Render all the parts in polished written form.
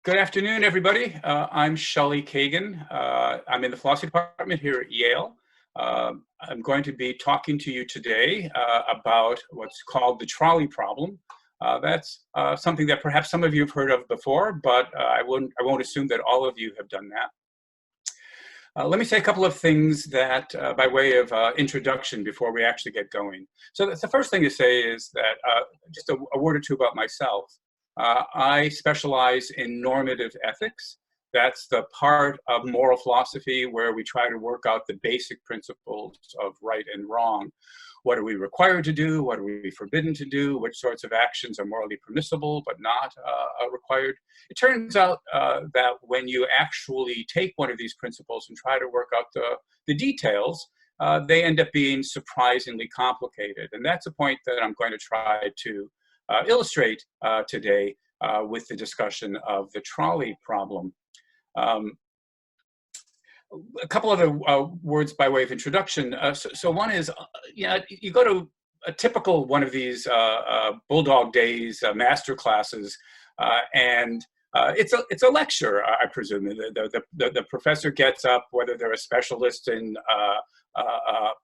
Good afternoon, everybody. I'm Shelly Kagan. I'm in the philosophy department here at Yale. I'm going to be talking to you today about what's called the trolley problem. That's something that perhaps some of you have heard of before, but I won't assume that all of you have done that. Let me say a couple of things that, by way of introduction before we actually get going. So the first thing to say is that just a word or two about myself. I specialize in normative ethics. That's the part of moral philosophy where we try to work out the basic principles of right and wrong. What are we required to do? What are we forbidden to do? Which sorts of actions are morally permissible but not required? It turns out that when you actually take one of these principles and try to work out the details, they end up being surprisingly complicated. And that's a point that I'm going to try to illustrate today with the discussion of the trolley problem. A couple other words by way of introduction. So one is, you go to a typical one of these Bulldog Days master classes, and it's a lecture, I presume. The professor gets up, whether they're a specialist in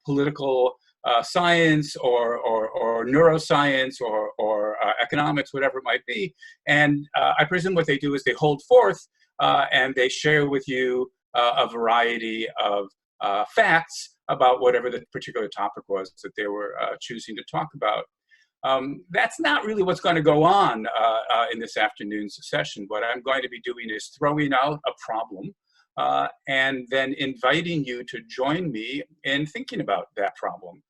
political science or neuroscience or economics, whatever it might be. And I presume what they do is they hold forth and they share with you a variety of facts about whatever the particular topic was that they were choosing to talk about. That's not really what's going to go on in this afternoon's session. What I'm going to be doing is throwing out a problem and then inviting you to join me in thinking about that problem.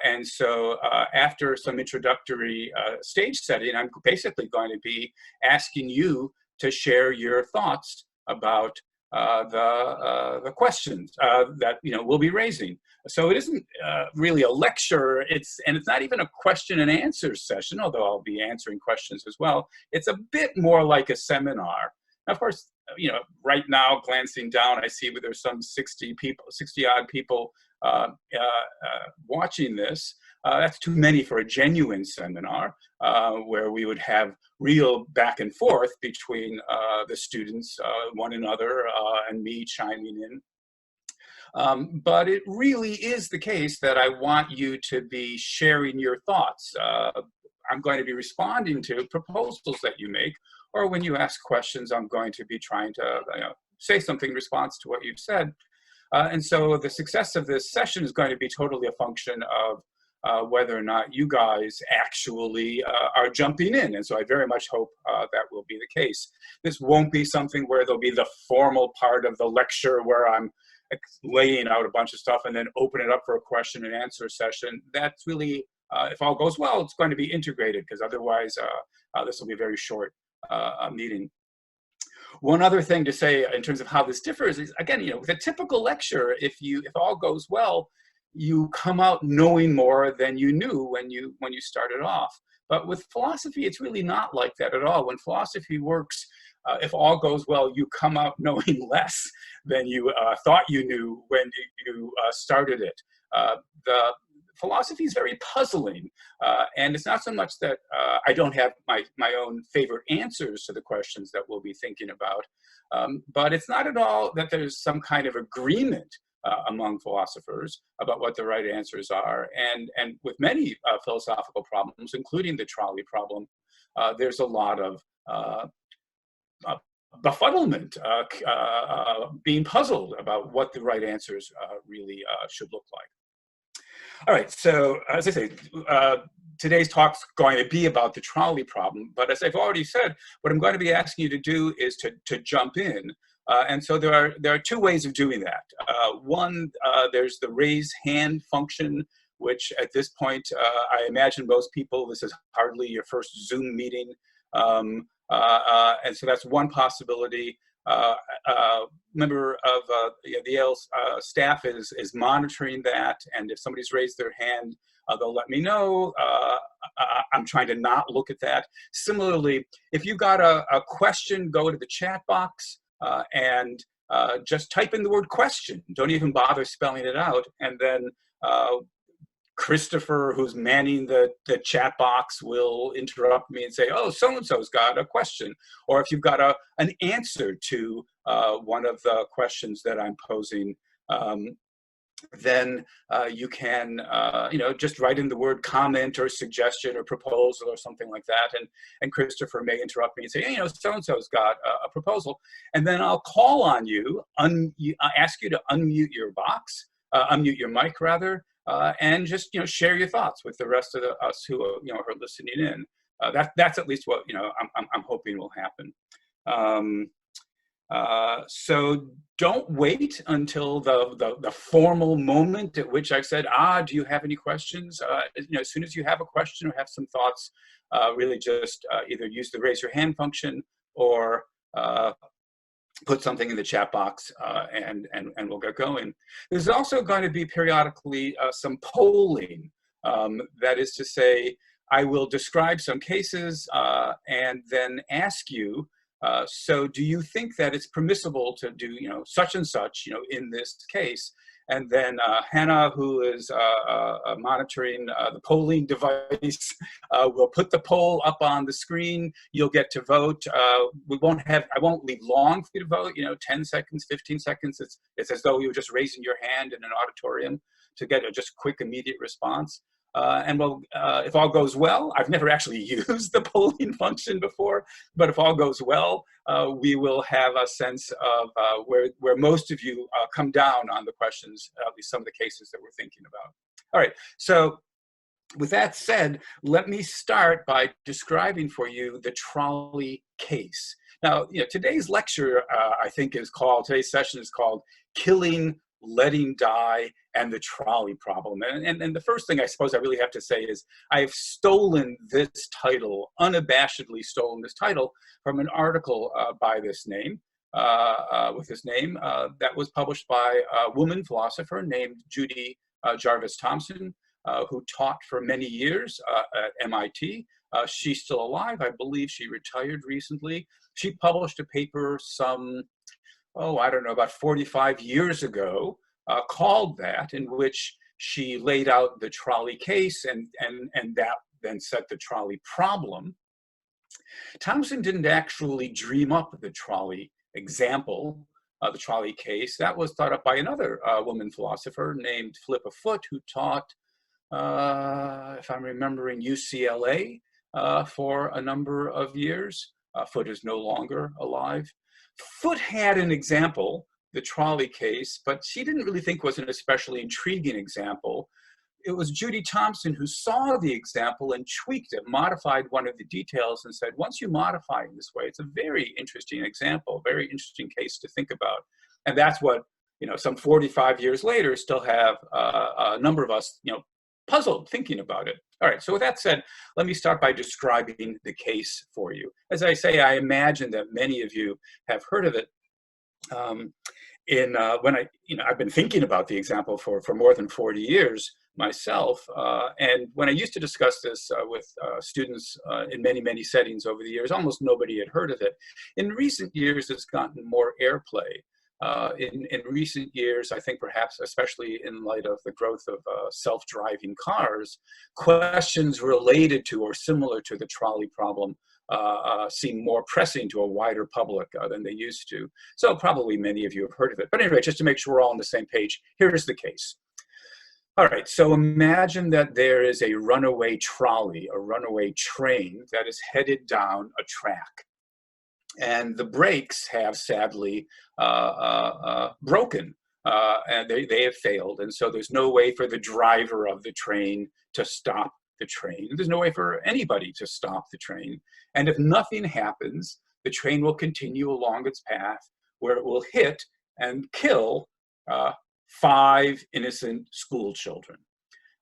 And so after some introductory stage setting, I'm basically going to be asking you to share your thoughts about the questions that we'll be raising. So it isn't really a lecture. It's not even a question and answer session, although I'll be answering questions as well. It's a bit more like a seminar. Now, of course, right now, glancing down, I see there's some 60 odd people watching this. That's too many for a genuine seminar where we would have real back and forth between the students, one another, and me chiming in. But it really is the case that I want you to be sharing your thoughts. I'm going to be responding to proposals that you make, or when you ask questions, I'm going to be trying to say something in response to what you've said. And so the success of this session is going to be totally a function of whether or not you guys actually are jumping in. And so I very much hope that will be the case. This won't be something where there'll be the formal part of the lecture where I'm laying out a bunch of stuff and then open it up for a question and answer session. That's really, if all goes well, it's going to be integrated, because otherwise this will be a very short meeting. One other thing to say in terms of how this differs is, again, with a typical lecture, if all goes well, you come out knowing more than you knew when you started off. But with philosophy, it's really not like that at all. When philosophy works, if all goes well, you come out knowing less than you thought you knew when you started it. The philosophy is very puzzling, and it's not so much that I don't have my own favorite answers to the questions that we'll be thinking about, but it's not at all that there's some kind of agreement among philosophers about what the right answers are. And with many philosophical problems, including the trolley problem, there's a lot of befuddlement, being puzzled about what the right answers really should look like. All right, so as I say, today's talk's going to be about the trolley problem, but as I've already said, what I'm going to be asking you to do is to jump in. And so there are two ways of doing that. One, there's the raise hand function, which at this point, I imagine most people, this is hardly your first Zoom meeting. And so that's one possibility. Member of the Yale staff is monitoring that, and if somebody's raised their hand, they'll let me know. I'm trying to not look at that. Similarly, if you got a question, go to the chat box and just type in the word question. Don't even bother spelling it out, and then Christopher, who's manning the chat box, will interrupt me and say, oh, so-and-so's got a question. Or if you've got an answer to one of the questions that I'm posing, then you can, just write in the word comment or suggestion or proposal or something like that. And Christopher may interrupt me and say, hey, so-and-so's got a proposal. And then I'll call on you, ask you to unmute your box, unmute your mic rather, and just, share your thoughts with the rest of us who, are listening in. That's at least what, I'm hoping will happen. So don't wait until the formal moment at which I've said, do you have any questions? As soon as you have a question or have some thoughts, really just either use the raise your hand function or put something in the chat box and we'll get going. There's also going to be periodically some polling. That is to say, I will describe some cases and then ask you, so do you think that it's permissible to do, such and such, in this case? And then Hannah, who is monitoring the polling device, will put the poll up on the screen. You'll get to vote. I won't leave long for you to vote, 10 seconds, 15 seconds. It's as though you were just raising your hand in an auditorium to get a just quick, immediate response. And if all goes well, I've never actually used the polling function before, but if all goes well, we will have a sense of where most of you come down on the questions, at least some of the cases that we're thinking about. All right, so with that said, let me start by describing for you the trolley case. Now, today's lecture, today's session is called Killing, Letting Die, and the Trolley Problem. And the first thing I suppose I really have to say is I have stolen this title, unabashedly stolen this title from an article by this name, with this name, that was published by a woman philosopher named Judy Jarvis Thompson, who taught for many years at MIT. She's still alive. I believe she retired recently. She published a paper about 45 years ago, called that, in which she laid out the trolley case and that then set the trolley problem. Thompson didn't actually dream up the trolley example, the trolley case. That was thought up by another woman philosopher named Philippa Foot, who taught, if I'm remembering, UCLA for a number of years. Foot is no longer alive. Foot had an example, the trolley case, but she didn't really think it was an especially intriguing example. It was Judy Thompson who saw the example and tweaked it, modified one of the details and said, once you modify in this way, it's a very interesting example, very interesting case to think about. And that's what, some 45 years later, still have a number of us, puzzled thinking about it. All right, so with that said, let me start by describing the case for you. As I say, I imagine that many of you have heard of it. I've been thinking about the example for more than 40 years myself, and when I used to discuss this with students in many settings over the years, almost nobody had heard of it. In recent years, it's gotten more airplay. In recent years, I think perhaps especially in light of the growth of self-driving cars, questions related to or similar to the trolley problem seem more pressing to a wider public than they used to. So probably many of you have heard of it. But anyway, just to make sure we're all on the same page, here's the case. All right, so imagine that there is a runaway trolley, a runaway train that is headed down a track. And the brakes have sadly broken, and they have failed. And so there's no way for the driver of the train to stop the train. There's no way for anybody to stop the train. And if nothing happens, the train will continue along its path where it will hit and kill 5 innocent school children.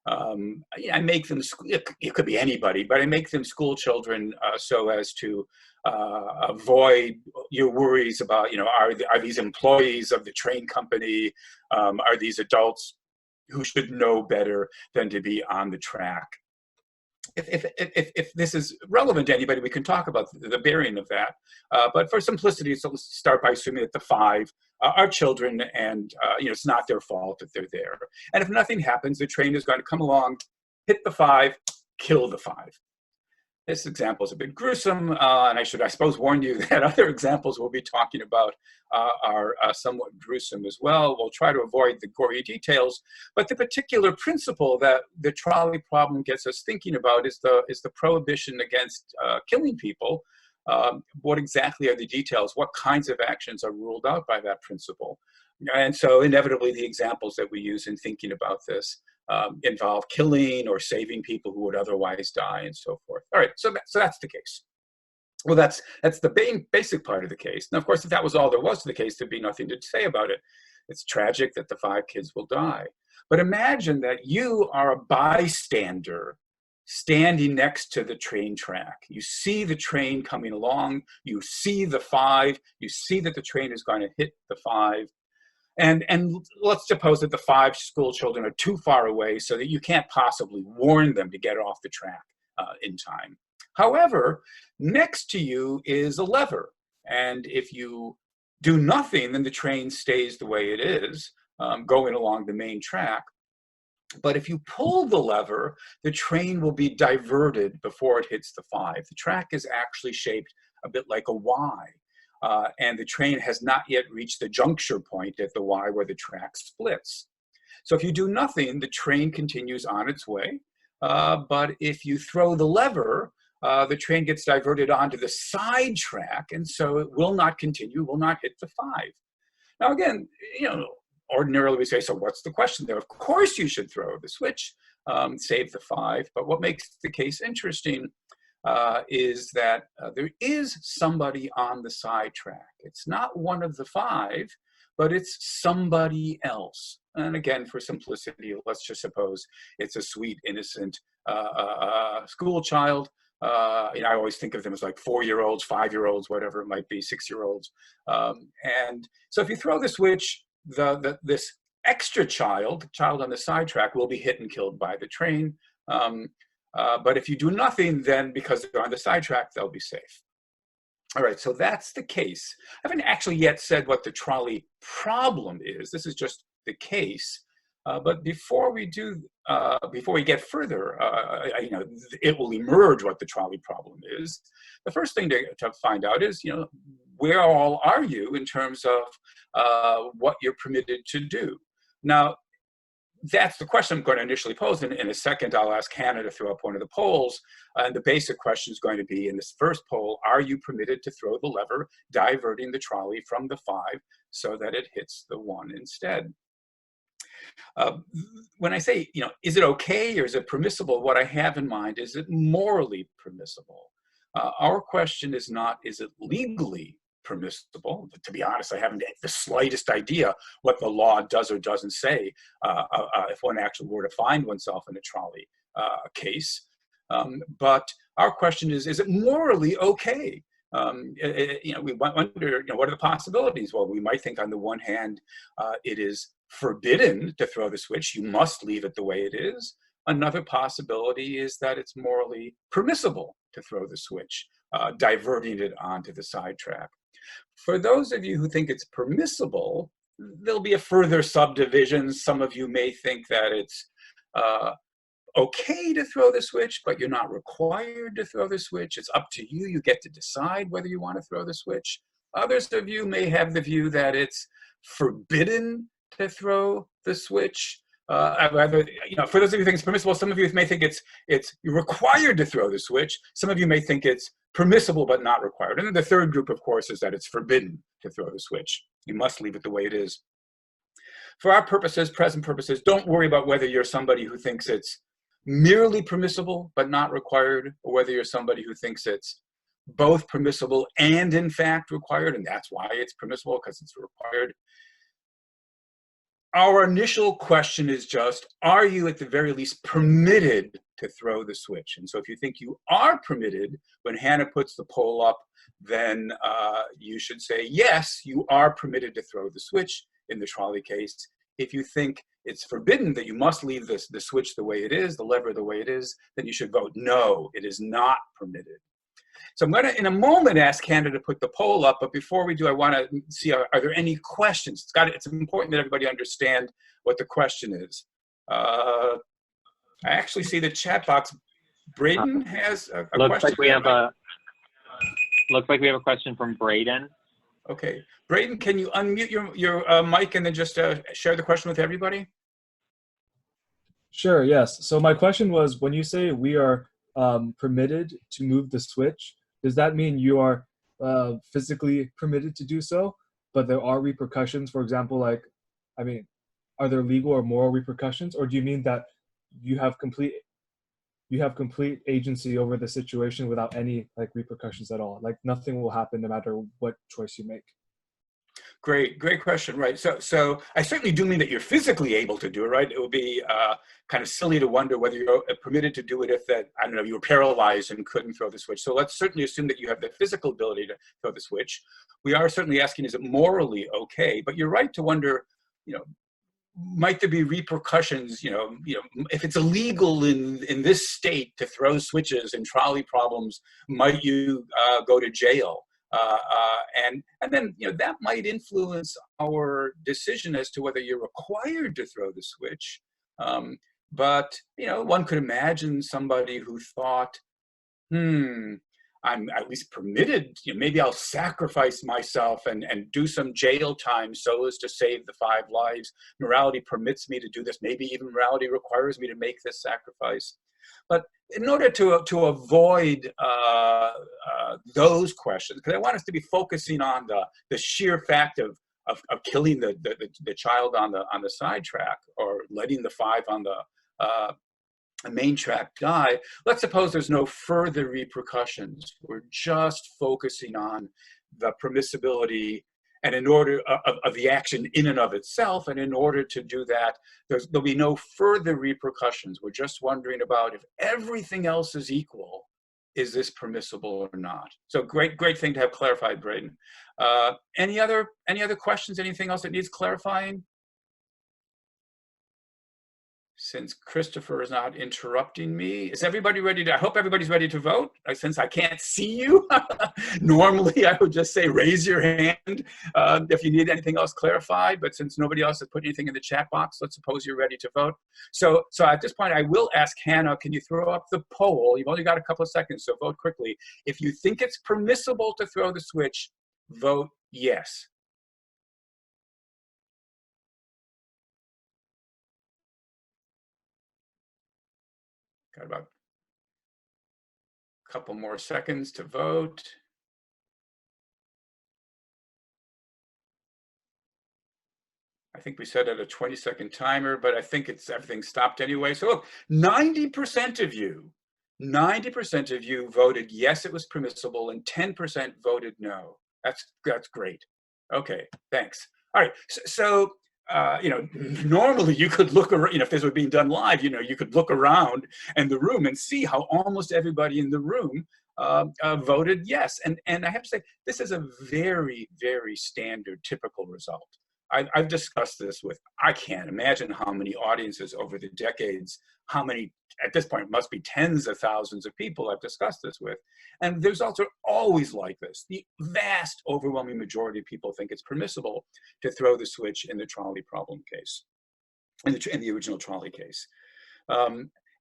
I make them, it could be anybody, but I make them school children so as to avoid your worries about, are these employees of the train company? Are these adults who should know better than to be on the track? if this is relevant to anybody, we can talk about the bearing of that. But for simplicity, so let's start by assuming that the 5 are children, and it's not their fault that they're there. And if nothing happens, the train is going to come along, hit the 5, kill the 5. This example is a bit gruesome, and I should, I suppose, warn you that other examples we'll be talking about are somewhat gruesome as well. We'll try to avoid the gory details, but the particular principle that the trolley problem gets us thinking about is the prohibition against killing people. What exactly are the details? What kinds of actions are ruled out by that principle? And so inevitably the examples that we use in thinking about this involve killing or saving people who would otherwise die and so forth. All right, so that's the case. Well, that's the basic part of the case. Now, of course, if that was all there was to the case, there'd be nothing to say about it. It's tragic that the 5 kids will die. But imagine that you are a bystander standing next to the train track. You see the train coming along, you see the 5, you see that the train is going to hit the 5. And let's suppose that the 5 school children are too far away so that you can't possibly warn them to get off the track in time. However, next to you is a lever. And if you do nothing, then the train stays the way it is, going along the main track. But if you pull the lever, the train will be diverted before it hits the 5. The track is actually shaped a bit like a Y. And the train has not yet reached the juncture point at the Y where the track splits. So if you do nothing, the train continues on its way. But if you throw the lever, the train gets diverted onto the side track, and so it will not continue, will not hit the 5. Now again, ordinarily we say, so what's the question there? Of course you should throw the switch, save the 5. But what makes the case interesting is that there is somebody on the side track. It's not one of the 5, but it's somebody else. And again, for simplicity, let's just suppose it's a sweet, innocent school child. I always think of them as like 4-year-olds, 5-year-olds, whatever it might be, 6-year-olds. And so if you throw the switch, this extra child on the side track will be hit and killed by the train. But if you do nothing, then because they're on the sidetrack, they'll be safe. All right, so that's the case. I haven't actually yet said what the trolley problem is. This is just the case. But before we get further, it will emerge what the trolley problem is. The first thing to find out is, where all are you in terms of what you're permitted to do? Now, that's the question I'm going to initially pose. In a second, I'll ask Hannah to throw up one of the polls. And the basic question is going to be, in this first poll, are you permitted to throw the lever, diverting the trolley from the 5 so that it hits the 1 instead? When I say, is it okay or is it permissible, what I have in mind is it morally permissible? Our question is not, is it legally permissible? To be honest, I haven't the slightest idea what the law does or doesn't say if one actually were to find oneself in a trolley case. But our question is it morally okay? We wonder, what are the possibilities? Well, we might think on the one hand, it is forbidden to throw the switch. You must leave it the way it is. Another possibility is that it's morally permissible to throw the switch, diverting it onto the sidetrack. For those of you who think it's permissible, there'll be a further subdivision. Some of you may think that it's okay to throw the switch, but you're not required to throw the switch. It's up to you. You get to decide whether you want to throw the switch. Others of you may have the view that it's forbidden to throw the switch. For those of you who think it's permissible, some of you may think it's required to throw the switch. Some of you may think it's permissible but not required. And then the third group, of course, is that it's forbidden to throw the switch. You must leave it the way it is. For our purposes, present purposes, don't worry about whether you're somebody who thinks it's merely permissible but not required, or whether you're somebody who thinks it's both permissible and in fact required, and that's why it's permissible, because it's required. Our initial question is just, are you at the very least permitted to throw the switch? And so if you think you are permitted, when Hannah puts the poll up, then you should say, yes, you are permitted to throw the switch in the trolley case. If you think it's forbidden, that you must leave the switch the way it is, the lever the way it is, then you should vote no, it is not permitted. So I'm going to, in a moment, ask Hannah to put the poll up, but before we do, I want to see, are there any questions? It's important that everybody understand what the question is. I actually see the chat box. Braden has a looks question. Like we have looks like we have a question from Braden. Okay. Braden, can you unmute your mic and then just share the question with everybody? Sure, yes. So my question was, when you say we are permitted to move the switch, does that mean you are physically permitted to do so, but there are repercussions? For example, like, I mean, are there legal or moral repercussions, or do you mean that you have complete agency over the situation without any like repercussions at all? Like nothing will happen no matter what choice you make. Great question, right? So I certainly do mean that you're physically able to do it, right? It would be kind of silly to wonder whether you're permitted to do it if that, I don't know, you were paralyzed and couldn't throw the switch. So let's certainly assume that you have the physical ability to throw the switch. We are certainly asking, is it morally okay? But you're right to wonder, you know, might there be repercussions, you know, if it's illegal in this state to throw switches in trolley problems, might you go to jail? And then, you know, that might influence our decision as to whether you're required to throw the switch. But, you know, one could imagine somebody who thought, I'm at least permitted, you know, maybe I'll sacrifice myself and do some jail time so as to save the 5 lives. Morality permits me to do this. Maybe even morality requires me to make this sacrifice. But in order to avoid those questions, because I want us to be focusing on the sheer fact of killing the child on the sidetrack, or letting the 5 on the main track die, let's suppose there's no further repercussions. We're just focusing on the permissibility and in order of the action in and of itself. And in order to do that, there'll be no further repercussions. We're just wondering about, if everything else is equal, is this permissible or not? So great thing to have clarified, Braden. Any other questions? Anything else that needs clarifying? Since Christopher is not interrupting me, is everybody ready to, I hope everybody's ready to vote. Since I can't see you, normally I would just say raise your hand if you need anything else clarified, but since nobody else has put anything in the chat box, let's suppose you're ready to vote. So at this point, I will ask Hannah, can you throw up the poll? You've only got a couple of seconds, so vote quickly. If you think it's permissible to throw the switch, vote yes. Got about a couple more seconds to vote. I think we set it a 20-second timer, but I think everything stopped anyway. So look, 90% of you voted yes, it was permissible, and 10% voted no. That's great. Okay, thanks. All right, so you know, normally you could look around, you know, if this were being done live, you know, you could look around in the room and see how almost everybody in the room voted yes. And I have to say, this is a very, very standard, typical result. I've discussed this with, I can't imagine how many audiences over the decades, how many, at this point, must be tens of thousands of people I've discussed this with. And the results are always like this. The vast, overwhelming majority of people think it's permissible to throw the switch in the trolley problem case, in the original trolley case.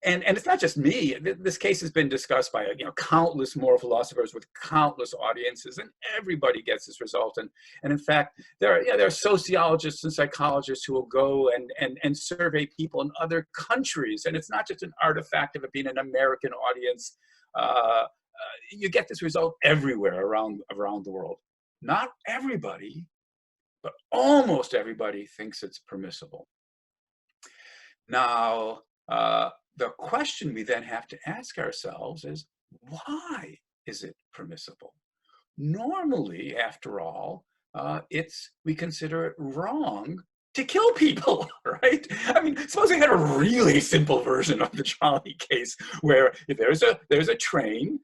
And it's not just me. This case has been discussed by, you know, countless moral philosophers with countless audiences, and everybody gets this result. And in fact, there are sociologists and psychologists who will go and survey people in other countries, and it's not just an artifact of it being an American audience. You get this result everywhere around the world. Not everybody, but almost everybody thinks it's permissible. Now, the question we then have to ask ourselves is, why is it permissible? Normally, after all, we consider it wrong to kill people, right? I mean, suppose we had a really simple version of the trolley case, where if there's a train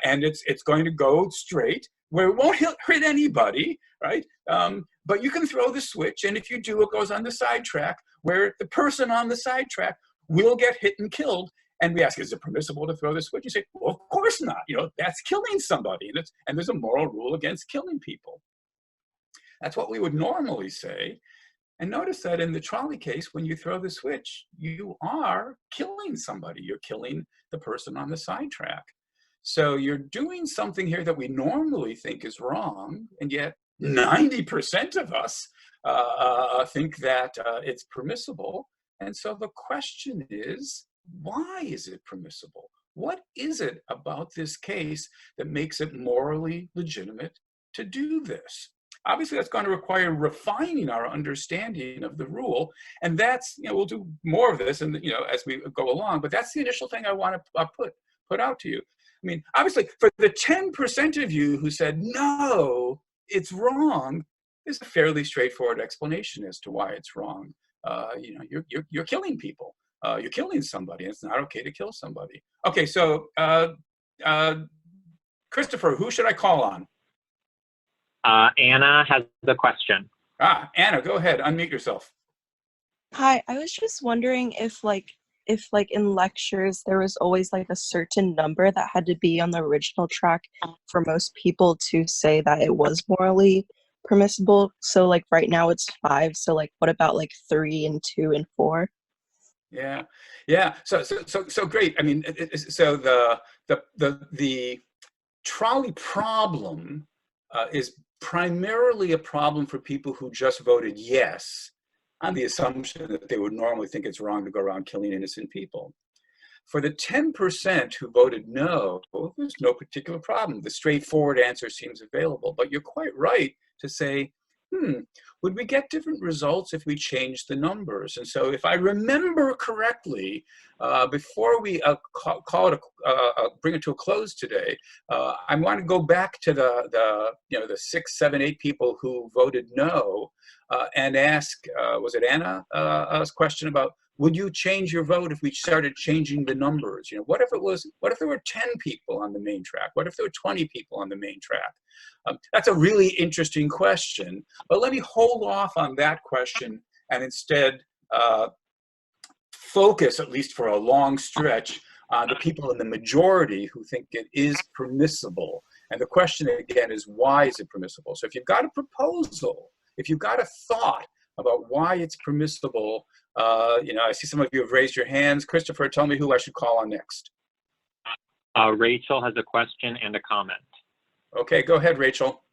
and it's going to go straight, where it won't hit anybody, right? But you can throw the switch, and if you do, it goes on the sidetrack, where the person on the sidetrack will get hit and killed. And we ask, is it permissible to throw the switch? You say, well, of course not. That's killing somebody, and there's a moral rule against killing people. That's what we would normally say. And notice that in the trolley case, when you throw the switch, you are killing somebody. You're killing the person on the sidetrack. So you're doing something here that we normally think is wrong, and yet 90% of us think that it's permissible. And so the question is, why is it permissible? What is it about this case that makes it morally legitimate to do this? Obviously, that's going to require refining our understanding of the rule, and that's, we'll do more of this, and as we go along. But that's the initial thing I want to put out to you. I mean, obviously, for the 10% of you who said no, it's wrong, there's a fairly straightforward explanation as to why it's wrong. You're killing people. You're killing somebody. And it's not okay to kill somebody. Okay, so Christopher, who should I call on? Anna has the question. Anna, go ahead. Unmute yourself. Hi, I was just wondering if in lectures there was always like a certain number that had to be on the original track for most people to say that it was morally permissible. So like right now it's 5. So like what about like 3 and 2 and 4? Yeah. So great. I mean, so the trolley problem is primarily a problem for people who just voted yes on the assumption that they would normally think it's wrong to go around killing innocent people. For the 10% who voted no, there's no particular problem. The straightforward answer seems available. But you're quite right to say, would we get different results if we changed the numbers? And so if I remember correctly, before we bring it to a close today, I want to go back to the 6, 7, 8 people who voted no and ask, was it Anna's question about, would you change your vote if we started changing the numbers? What if there were 10 people on the main track? What if there were 20 people on the main track? That's a really interesting question, but let me hold off on that question and instead focus, at least for a long stretch, on the people in the majority who think it is permissible. And the question again is, why is it permissible? So if you've got a proposal, if you've got a thought about why it's permissible, I see some of you have raised your hands. Christopher, tell me who I should call on next. Rachel has a question and a comment. Okay, go ahead, Rachel.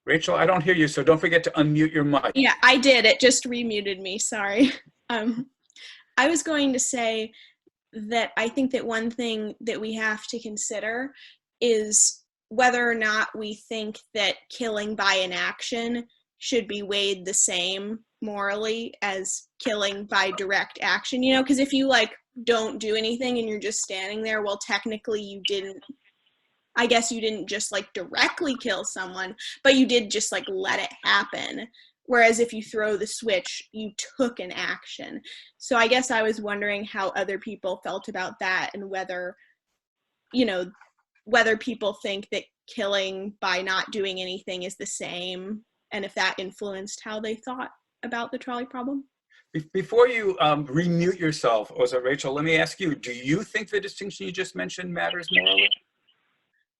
Rachel, I don't hear you, so don't forget to unmute your mic. Yeah, I did. It just remuted me. Sorry. I was going to say that I think that one thing that we have to consider is whether or not we think that killing by inaction should be weighed the same morally as killing by direct action, because if you don't do anything and you're just standing there, well, technically you didn't just directly kill someone, but you did just let it happen. Whereas if you throw the switch, you took an action. So I guess I was wondering how other people felt about that, and whether people think that killing by not doing anything is the same, and if that influenced how they thought about the trolley problem. Before you remute yourself, Rachel, let me ask you, do you think the distinction you just mentioned matters morally?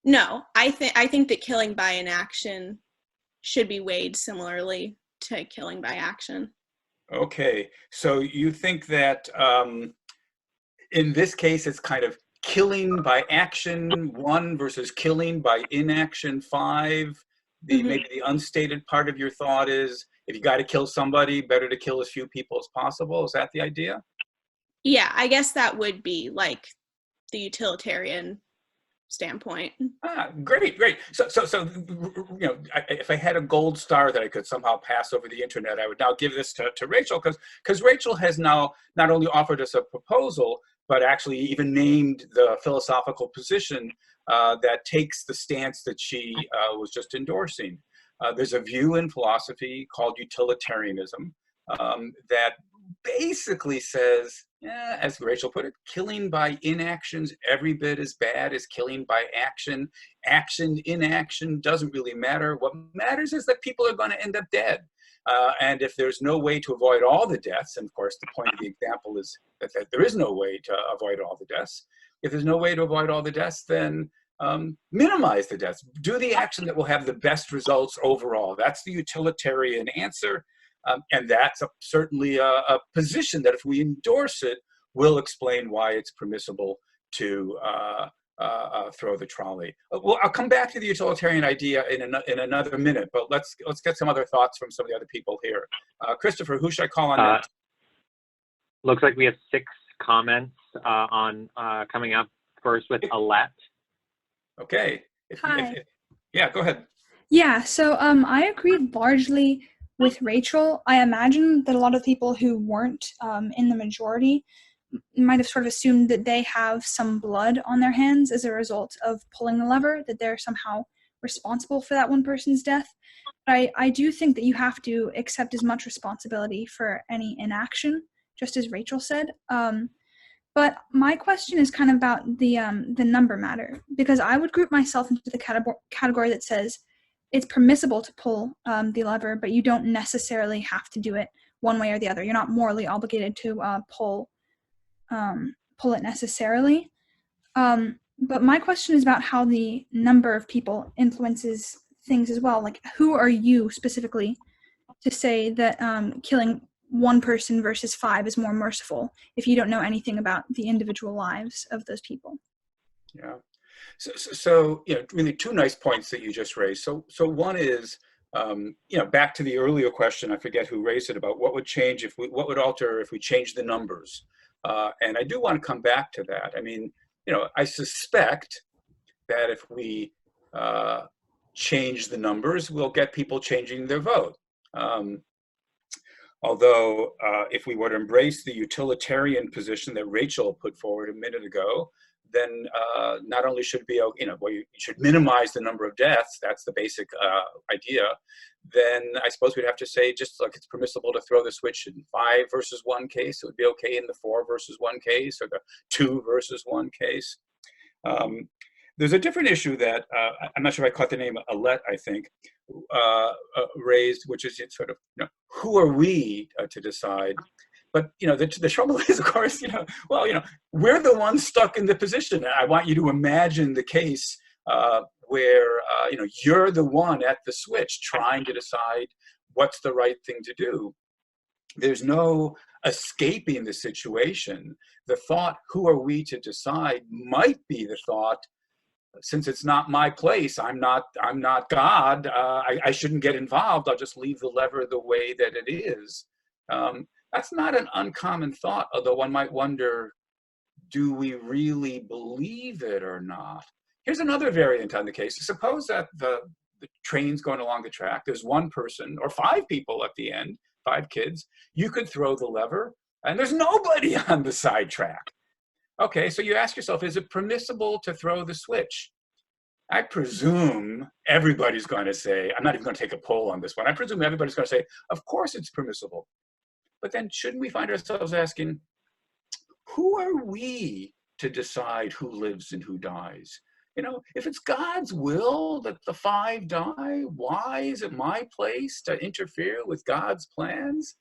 No, I think that killing by inaction should be weighed similarly to killing by action. Okay, so you think that in this case it's kind of killing by action 1 versus killing by inaction 5. Maybe the unstated part of your thought is, if you got to kill somebody, better to kill as few people as possible. Is that the idea? Yeah, I guess that would be the utilitarian standpoint. Great. So if I had a gold star that I could somehow pass over the internet, I would now give this to Rachel, because Rachel has now not only offered us a proposal, but actually even named the philosophical position that takes the stance that she was just endorsing. There's a view in philosophy called utilitarianism that basically says Yeah, as Rachel put it, killing by inaction's every bit as bad as killing by action. Action, inaction doesn't really matter. What matters is that people are going to end up dead. And if there's no way to avoid all the deaths, and of course the point of the example is that there is no way to avoid all the deaths. If there's no way to avoid all the deaths, then minimize the deaths. Do the action that will have the best results overall. That's the utilitarian answer. And that's certainly a position that if we endorse it, will explain why it's permissible to throw the trolley. Well, I'll come back to the utilitarian idea in another minute, but let's get some other thoughts from some of the other people here. Christopher, who should I call on next? Looks like we have 6 comments on coming up. First with Alette. Okay. Yeah, go ahead. Yeah, so I agree largely with Rachel. I imagine that a lot of people who weren't in the majority might have sort of assumed that they have some blood on their hands as a result of pulling the lever, that they're somehow responsible for that one person's death. But I do think that you have to accept as much responsibility for any inaction, just as Rachel said. But my question is kind of about the number matter, because I would group myself into the category that says it's permissible to pull the lever, but you don't necessarily have to do it one way or the other. You're not morally obligated to pull it necessarily. But my question is about how the number of people influences things as well. Like, who are you specifically to say that killing one person versus 5 is more merciful if you don't know anything about the individual lives of those people? Yeah. So really 2 nice points that you just raised. So one is, back to the earlier question, I forget who raised it, about what would alter if we change the numbers. And I do want to come back to that. I mean, I suspect that if we change the numbers, we'll get people changing their vote. Although if we were to embrace the utilitarian position that Rachel put forward a minute ago, then not only should it be, you should minimize the number of deaths, that's the basic idea, then I suppose we'd have to say, just like it's permissible to throw the switch in 5 versus 1 case, it would be okay in the 4 versus 1 case, or the 2 versus 1 case. There's a different issue that, I'm not sure if I caught the name, Alette, I think, raised, which is sort of, who are we to decide? But the trouble is, of course, we're the ones stuck in the position. And I want you to imagine the case where you're the one at the switch trying to decide what's the right thing to do. There's no escaping the situation. The thought, who are we to decide, might be the thought, since it's not my place, I'm not God, I shouldn't get involved, I'll just leave the lever the way that it is. That's not an uncommon thought, although one might wonder, do we really believe it or not? Here's another variant on the case. Suppose that the train's going along the track, there's 1 person or 5 people at the end, 5 kids. You could throw the lever and there's nobody on the side track. Okay, so you ask yourself, is it permissible to throw the switch? I presume everybody's going to say, I'm not even going to take a poll on this one, I presume everybody's going to say, of course it's permissible. But then shouldn't we find ourselves asking, who are we to decide who lives and who dies? If it's God's will that the 5 die, why is it my place to interfere with God's plans?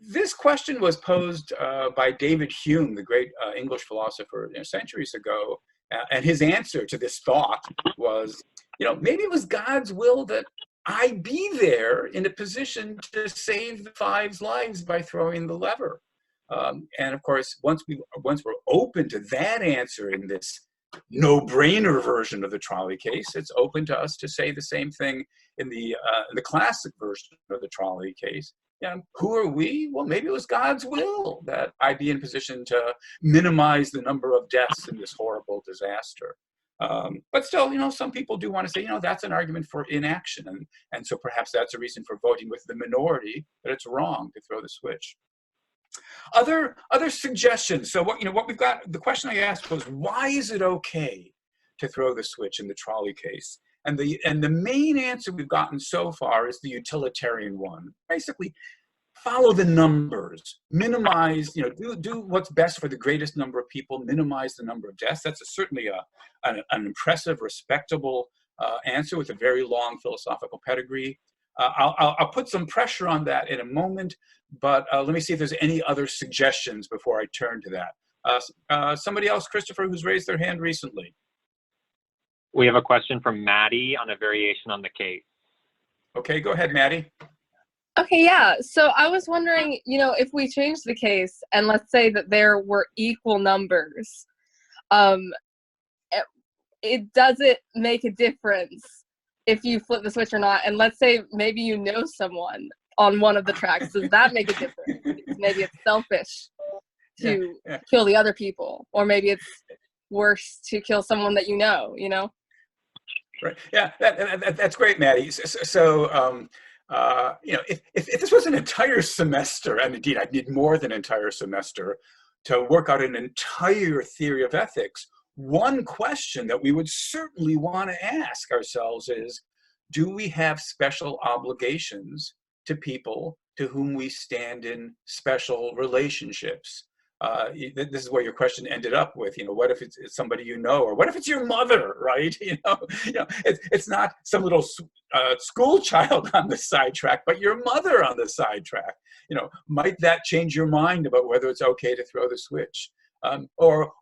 This question was posed by David Hume, the great English philosopher, centuries ago, and his answer to this thought was, maybe it was God's will that I be there in a position to save the 5's lives by throwing the lever. And of course, once we're open to that answer in this no-brainer version of the trolley case, it's open to us to say the same thing in the classic version of the trolley case. Who are we? Well, maybe it was God's will that I be in position to minimize the number of deaths in this horrible disaster. But still, some people do want to say, that's an argument for inaction. And so perhaps that's a reason for voting with the minority that it's wrong to throw the switch. Other suggestions. So what we've got, the question I asked was, why is it okay to throw the switch in the trolley case? And the main answer we've gotten so far is the utilitarian one. Basically, follow the numbers, minimize, do what's best for the greatest number of people, minimize the number of deaths. That's certainly an impressive, respectable answer with a very long philosophical pedigree. I'll put some pressure on that in a moment, but let me see if there's any other suggestions before I turn to that. Somebody else, Christopher, who's raised their hand recently. We have a question from Maddie on a variation on the case. Okay, go ahead, Maddie. Okay, yeah. So I was wondering, if we change the case and let's say that there were equal numbers, it doesn't make a difference if you flip the switch or not. And let's say maybe you know someone on one of the tracks. Does that make a difference? Because maybe it's selfish to kill the other people, or maybe it's worse to kill someone that you know. Right. Yeah, that's great, Maddie. So if this was an entire semester, and indeed I'd need more than an entire semester to work out an entire theory of ethics, one question that we would certainly want to ask ourselves is, do we have special obligations to people to whom we stand in special relationships? This is where your question ended up with, what if it's somebody you know, or what if it's your mother, right? It's not some little school child on the sidetrack, but your mother on the sidetrack. Might that change your mind about whether it's okay to throw the switch? Or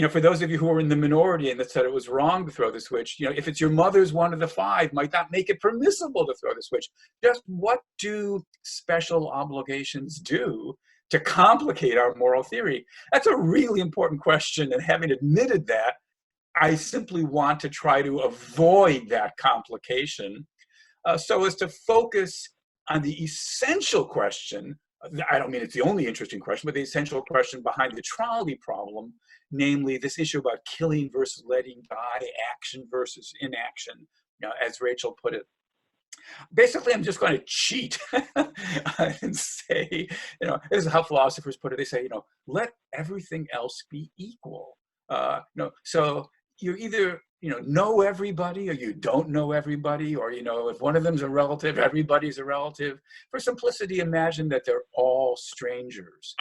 for those of you who are in the minority and that said it was wrong to throw the switch, if it's your mother's one of the five, might that make it permissible to throw the switch? Just what do special obligations do to complicate our moral theory? That's a really important question, and having admitted that, I simply want to try to avoid that complication so as to focus on the essential question. I don't mean it's the only interesting question, but the essential question behind the trolley problem, namely this issue about killing versus letting die, action versus inaction, as Rachel put it. Basically, I'm just going to cheat and say, this is how philosophers put it. They say, let everything else be equal. So you either, know everybody, or you don't know everybody, or, if one of them's a relative, everybody's a relative. For simplicity, imagine that they're all strangers.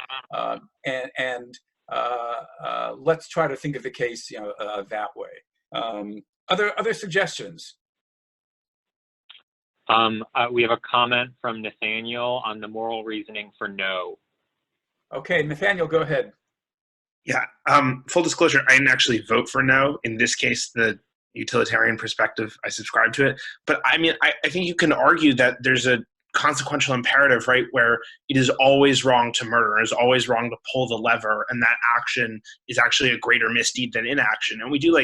Let's try to think of the case, that way. Other suggestions? We have a comment from Nathaniel on the moral reasoning for no. Okay, Nathaniel, go ahead. Yeah, full disclosure, I didn't actually vote for no. In this case, the utilitarian perspective, I subscribe to it. But I mean, I think you can argue that there's a consequential imperative, right, where it is always wrong to murder, it is always wrong to pull the lever, and that action is actually a greater misdeed than inaction. And we do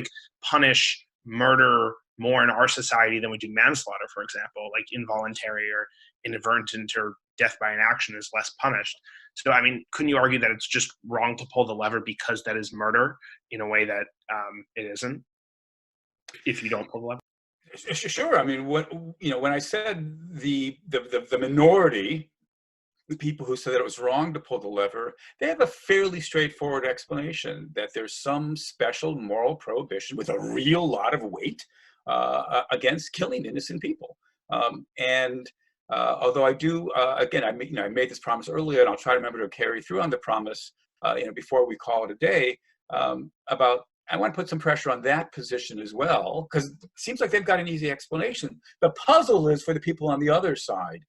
punish murder more in our society than we do manslaughter, for example, like involuntary or inadvertent or death by inaction is less punished. So, I mean, couldn't you argue that it's just wrong to pull the lever because that is murder in a way that it isn't, if you don't pull the lever? Sure. I mean, when I said the minority, the people who said that it was wrong to pull the lever, they have a fairly straightforward explanation that there's some special moral prohibition with a real lot of weight against killing innocent people. Although I do, again, I made this promise earlier, and I'll try to remember to carry through on the promise, before we call it a day, I want to put some pressure on that position as well, because it seems like they've got an easy explanation. The puzzle is for the people on the other side.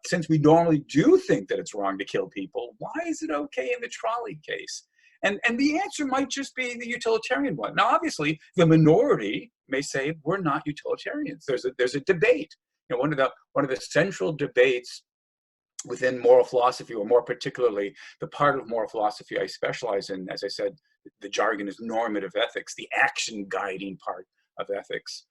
Since we normally do think that it's wrong to kill people, why is it okay in the Trolley case? And the answer might just be the utilitarian one. Now, obviously, the minority may say we're not utilitarians. There's a debate. One of the central debates within moral philosophy, or more particularly the part of moral philosophy I specialize in, as I said, the jargon is normative ethics, the action guiding part of ethics.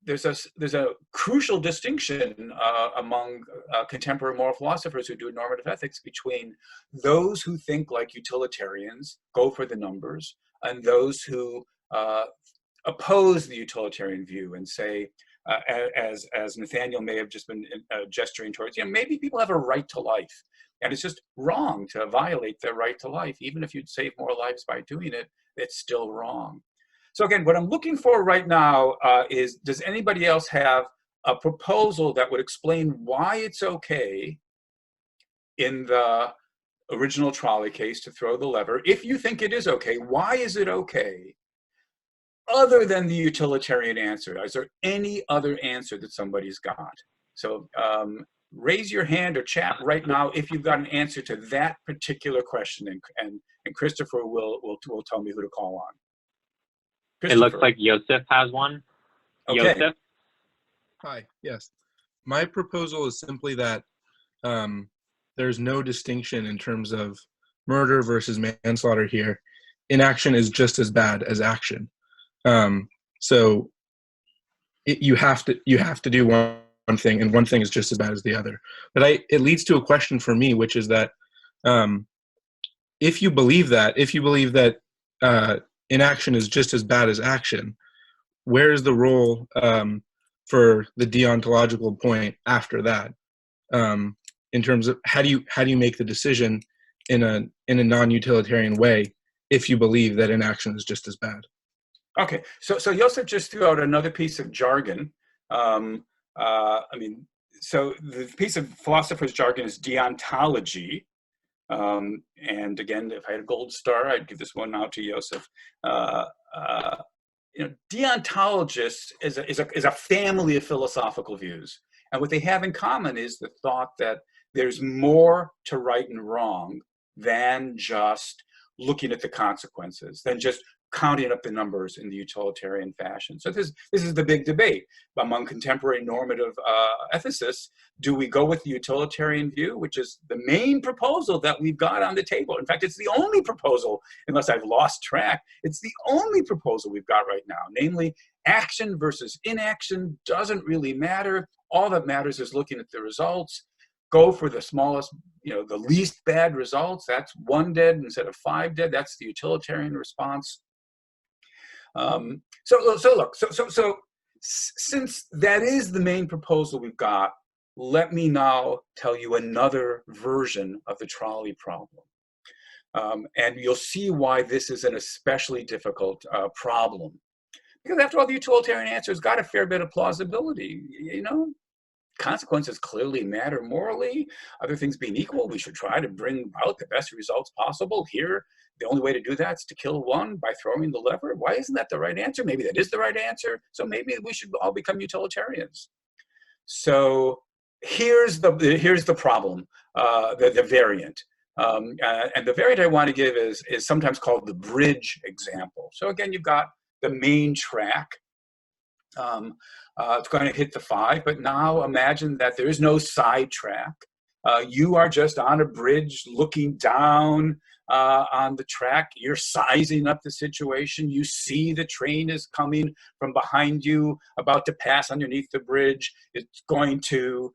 There's a crucial distinction among contemporary moral philosophers who do normative ethics between those who think like utilitarians, go for the numbers, and those who oppose the utilitarian view and say, as Nathaniel may have just been gesturing towards, maybe people have a right to life, and it's just wrong to violate their right to life. Even if you'd save more lives by doing it, it's still wrong. So again, what I'm looking for right now is, does anybody else have a proposal that would explain why it's okay in the original trolley case to throw the lever. If you think it is okay, why is it okay? Other than the utilitarian answer, is there any other answer that somebody's got? So raise your hand or chat right now if you've got an answer to that particular question, and Christopher will tell me who to call on. It looks like Yosef has one. Okay. Yosef? Hi, yes. My proposal is simply that there's no distinction in terms of murder versus manslaughter here. Inaction is just as bad as action. So you have to do one thing, and one thing is just as bad as the other. But it leads to a question for me, which is that if you believe that inaction is just as bad as action, where is the role for the deontological point after that? In terms of how do you make the decision in a non-utilitarian way if you believe that inaction is just as bad? Okay, so Yosef just threw out another piece of jargon. So the piece of philosopher's jargon is deontology. And again, if I had a gold star, I'd give this one out to Yosef. Deontologists is a family of philosophical views. And what they have in common is the thought that there's more to right and wrong than just looking at the consequences, than just counting up the numbers in the utilitarian fashion. So this is the big debate among contemporary normative ethicists. Do we go with the utilitarian view, which is the main proposal that we've got on the table? In fact, it's the only proposal, unless I've lost track, it's the only proposal we've got right now, namely action versus inaction doesn't really matter. All that matters is looking at the results. Go for the smallest, the least bad results. That's 1 dead instead of 5 dead. That's the utilitarian response. So since that is the main proposal we've got, let me now tell you another version of the trolley problem. And you'll see why this is an especially difficult problem. Because after all, the utilitarian answer has got a fair bit of plausibility. Consequences clearly matter morally. Other things being equal, we should try to bring about the best results possible. Here, the only way to do that is to kill one by throwing the lever. Why isn't that the right answer? Maybe that is the right answer. So maybe we should all become utilitarians. So here's the problem, the variant. And the variant I want to give is sometimes called the bridge example. So again, you've got the main track. It's going to hit the 5, but now imagine that there is no side track. You are just on a bridge looking down on the track. You're sizing up the situation. You see the train is coming from behind you, about to pass underneath the bridge. It's going to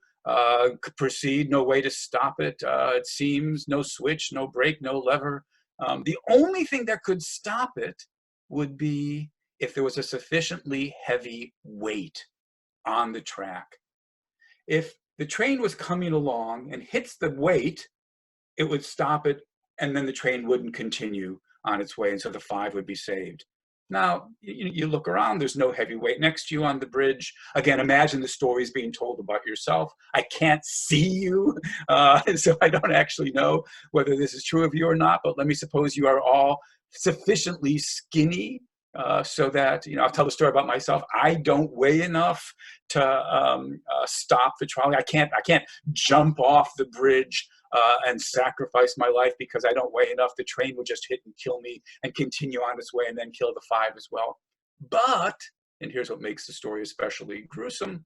proceed, no way to stop it. It seems no switch, no brake, no lever. The only thing that could stop it would be if there was a sufficiently heavy weight on the track. If the train was coming along and hits the weight, it would stop it, and then the train wouldn't continue on its way, and so the 5 would be saved. Now, you look around, there's no heavy weight next to you on the bridge. Again, imagine the stories being told about yourself. I can't see you, so I don't actually know whether this is true of you or not, but let me suppose you are all sufficiently skinny so that, I'll tell the story about myself. I don't weigh enough to stop the trolley. I can't jump off the bridge and sacrifice my life because I don't weigh enough. The train would just hit and kill me and continue on its way and then kill the 5 as well. But, and here's what makes the story especially gruesome,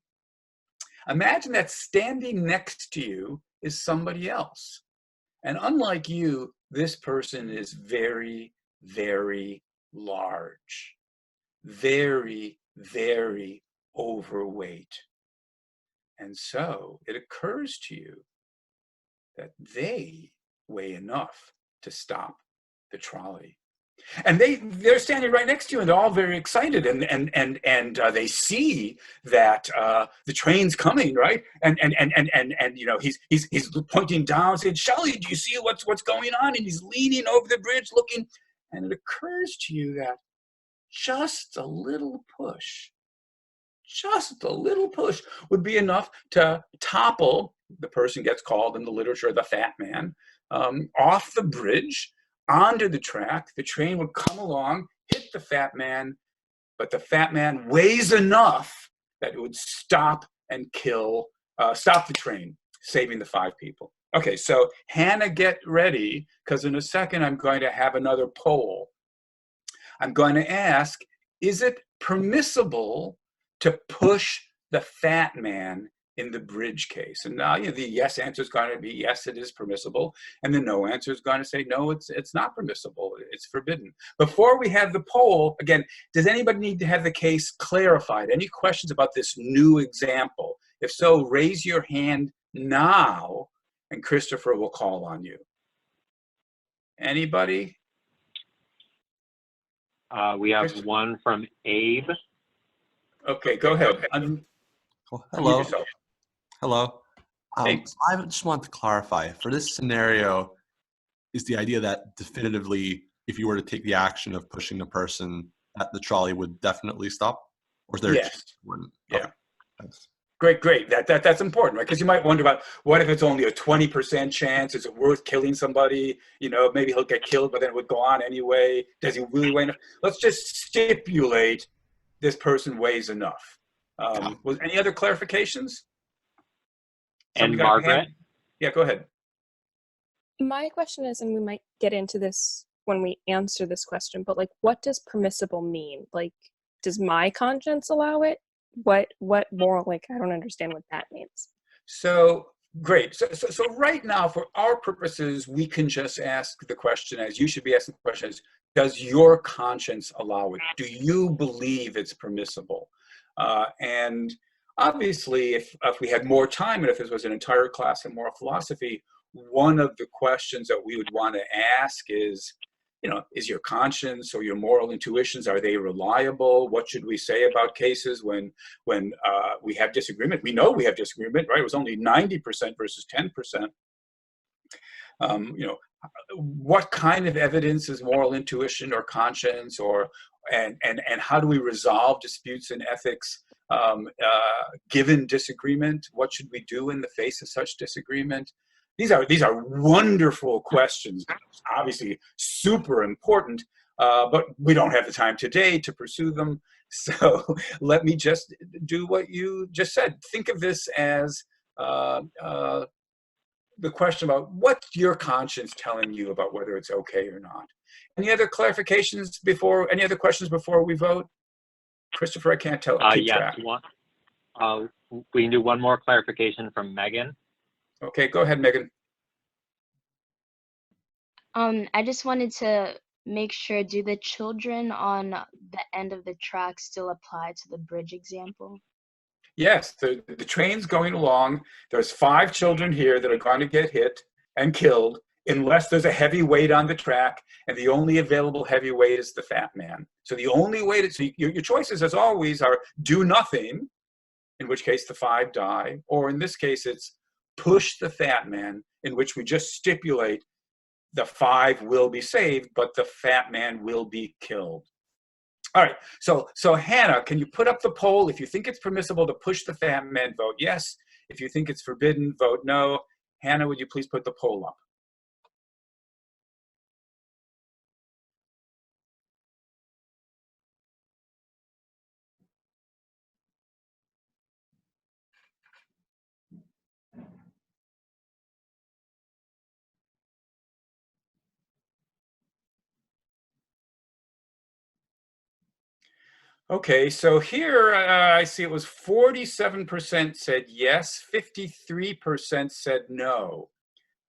imagine that standing next to you is somebody else. And unlike you, this person is very, very large, very, very overweight. And so it occurs to you that they weigh enough to stop the trolley. And they're standing right next to you, and they're all very excited, and they see that the train's coming, right? And he's pointing down, saying, "Shelly, do you see what's going on?" And he's leaning over the bridge, looking. And it occurs to you that just a little push, just a little push would be enough to topple, the person gets called in the literature the fat man, off the bridge, onto the track. The train would come along, hit the fat man, but the fat man weighs enough that it would stop and stop the train, saving the 5 people. Okay, so Hannah, get ready, because in a second I'm going to have another poll. I'm going to ask, is it permissible to push the fat man in the bridge case? And now the yes answer is going to be yes, it is permissible. And the no answer is going to say no, it's not permissible. It's forbidden. Before we have the poll, again, does anybody need to have the case clarified? Any questions about this new example? If so, raise your hand now, and Christopher will call on you. Anybody? We have one from Abe. Okay, go ahead. Well, hello. Yourself. Hello. Hey. I just want to clarify, for this scenario, is the idea that definitively, if you were to take the action of pushing the person, that the trolley would definitely stop? Or is there Yes. Yeah. Okay. Thanks. Great. That's important, right? Because you might wonder about, what if it's only a 20% chance? Is it worth killing somebody? Maybe he'll get killed, but then it would go on anyway. Does he really weigh enough? Let's just stipulate this person weighs enough. Was any other clarifications? And Margaret? Yeah, go ahead. My question is, and we might get into this when we answer this question, but what does permissible mean? Does my conscience allow it? What moral, I don't understand what that means. So great. So right now, for our purposes, we can just ask the question, as you should be asking the question, is, does your conscience allow it? Do you believe it's permissible? And obviously, if we had more time, and if this was an entire class in moral philosophy, one of the questions that we would want to ask is, is your conscience or your moral intuitions, are they reliable? What should we say about cases when we have disagreement? We know we have disagreement, right? It was only 90% versus 10%. What kind of evidence is moral intuition or conscience, and how do we resolve disputes in ethics given disagreement? What should we do in the face of such disagreement? These are wonderful questions, obviously super important, but we don't have the time today to pursue them. So let me just do what you just said. Think of this as the question about, what's your conscience telling you about whether it's okay or not? Any other clarifications any other questions before we vote? Christopher, I can't tell. Keep track. We can do one more clarification from Megan. Okay, go ahead, Megan. I just wanted to make sure, do the children on the end of the track still apply to the bridge example? Yes, the train's going along. There's 5 children here that are going to get hit and killed unless there's a heavy weight on the track, and the only available heavy weight is the fat man. So the only way so your choices, as always, are do nothing, in which case the 5 die, or in this case it's push the fat man, in which we just stipulate the 5 will be saved, but the fat man will be killed. All right, so Hannah, can you put up the poll? If you think it's permissible to push the fat man, vote yes. If you think it's forbidden, vote no. Hannah, would you please put the poll up? Okay, so here I see it was 47% said yes, 53% said no.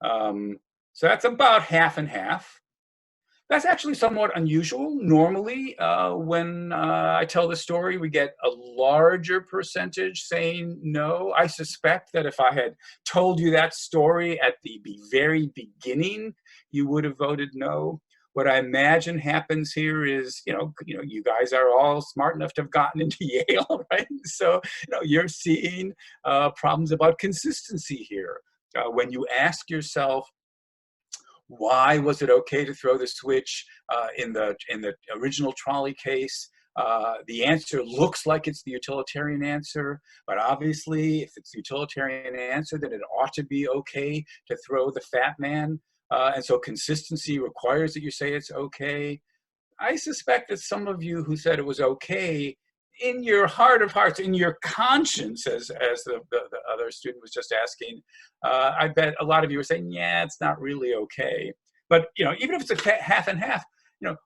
So that's about half and half. That's actually somewhat unusual. Normally, when I tell the story, we get a larger percentage saying no. I suspect that if I had told you that story at the very beginning, you would have voted no. What I imagine happens here is, you guys are all smart enough to have gotten into Yale, right? So, you're seeing problems about consistency here. When you ask yourself, why was it okay to throw the switch in the original Trolley case? The answer looks like it's the utilitarian answer, but obviously if it's the utilitarian answer, then it ought to be okay to throw the fat man. And so consistency requires that you say it's okay. I suspect that some of you who said it was okay, in your heart of hearts, in your conscience, as the other student was just asking, I bet a lot of you are saying, yeah, it's not really okay. But even if it's a half and half,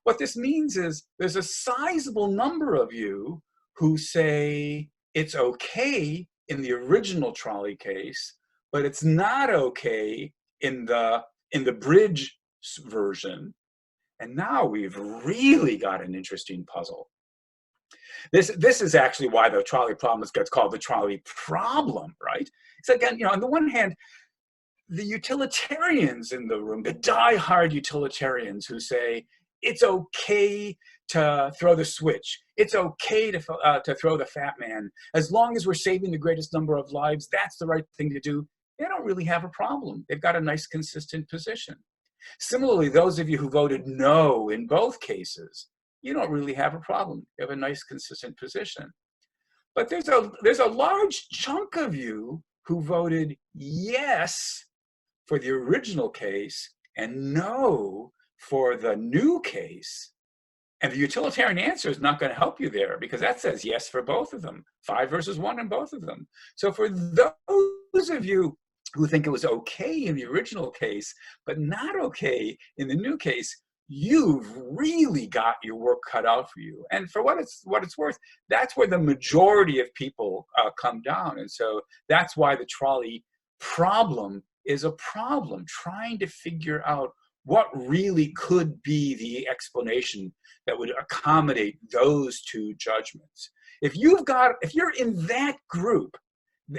what this means is there's a sizable number of you who say it's okay in the original Trolley case, but it's not okay in the bridge version. And now we've really got an interesting puzzle. This is actually why the trolley problem gets called the trolley problem, right? So again, on the one hand, the utilitarians in the room, the die-hard utilitarians who say it's okay to throw the switch, it's okay to throw the fat man, as long as we're saving the greatest number of lives, that's the right thing to do. They don't really have a problem. They've got a nice, consistent position. Similarly, those of you who voted no in both cases, you don't really have a problem. You have a nice, consistent position. But there's a large chunk of you who voted yes for the original case and no for the new case. And the utilitarian answer is not going to help you there, because that says yes for both of them, 5 versus 1 in both of them. So for those of you who think it was okay in the original case, but not okay in the new case, you've really got your work cut out for you. And for what it's worth, that's where the majority of people come down. And so that's why the trolley problem is a problem, trying to figure out what really could be the explanation that would accommodate those two judgments. If you're in that group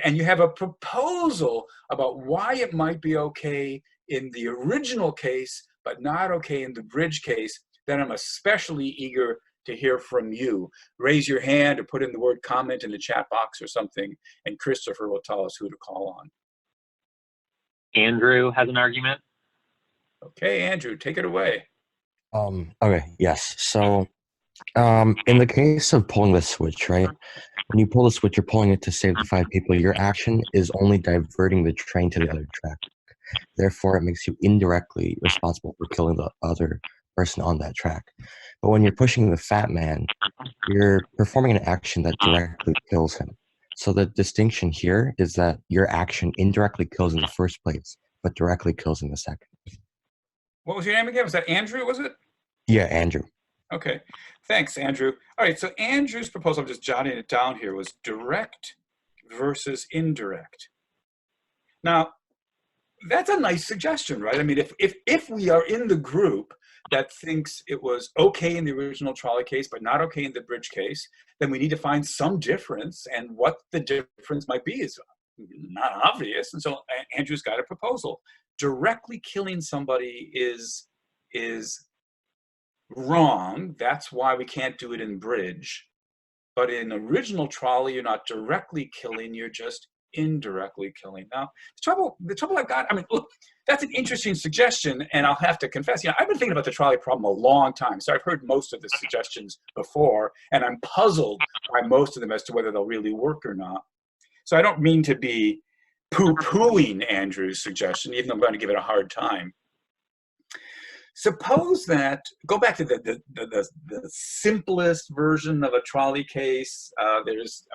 and you have a proposal about why it might be okay in the original case, but not okay in the bridge case, then I'm especially eager to hear from you. Raise your hand or put in the word comment in the chat box or something, and Christopher will tell us who to call on. Andrew has an argument. Okay, Andrew, take it away. Okay, yes. So, in the case of pulling the switch, right? When you pull the switch, you're pulling it to save the 5 people. Your action is only diverting the train to the other track. Therefore, it makes you indirectly responsible for killing the other person on that track. But when you're pushing the fat man, you're performing an action that directly kills him. So the distinction here is that your action indirectly kills in the first place, but directly kills in the second. What was your name again? Was that Andrew, was it? Yeah, Andrew. Okay, thanks, Andrew. All right, so Andrew's proposal, I'm just jotting it down here, was direct versus indirect. Now, that's a nice suggestion, right? I mean, if we are in the group that thinks it was okay in the original trolley case, but not okay in the bridge case, then we need to find some difference, and what the difference might be is not obvious. And so Andrew's got a proposal. Directly killing somebody is wrong. That's why we can't do it in bridge. But in original trolley, you're not directly killing, you're just indirectly killing. Now, the trouble I've got, I mean, look, that's an interesting suggestion, and I'll have to confess, I've been thinking about the trolley problem a long time, so I've heard most of the suggestions before, and I'm puzzled by most of them as to whether they'll really work or not. So I don't mean to be poo-pooing Andrew's suggestion, even though I'm going to give it a hard time. Suppose that, go back to the simplest version of a trolley case.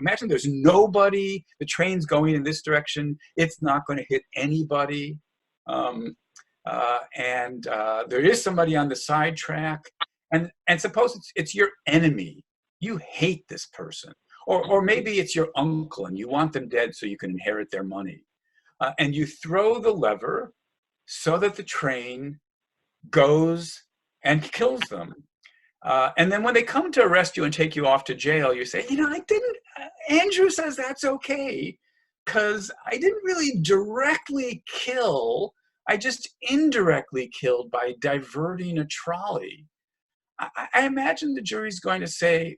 Imagine there's nobody, the train's going in this direction, it's not going to hit anybody. And there is somebody on the side track, and suppose it's your enemy. You hate this person. Or maybe it's your uncle and you want them dead so you can inherit their money. And you throw the lever so that the train goes and kills them. And then when they come to arrest you and take you off to jail, you say, Andrew says that's okay, because I didn't really directly kill, I just indirectly killed by diverting a trolley. I imagine the jury's going to say,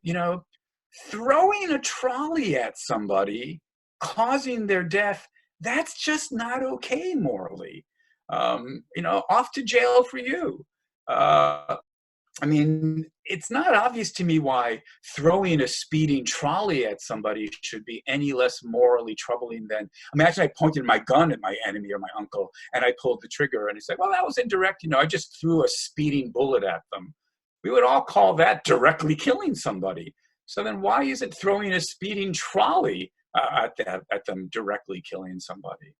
throwing a trolley at somebody, causing their death, that's just not okay morally. Off to jail for you. I mean, it's not obvious to me why throwing a speeding trolley at somebody should be any less morally troubling than, imagine I pointed my gun at my enemy or my uncle and I pulled the trigger and he said, well, that was indirect. I just threw a speeding bullet at them. We would all call that directly killing somebody. So then why isn't throwing a speeding trolley at them directly killing somebody?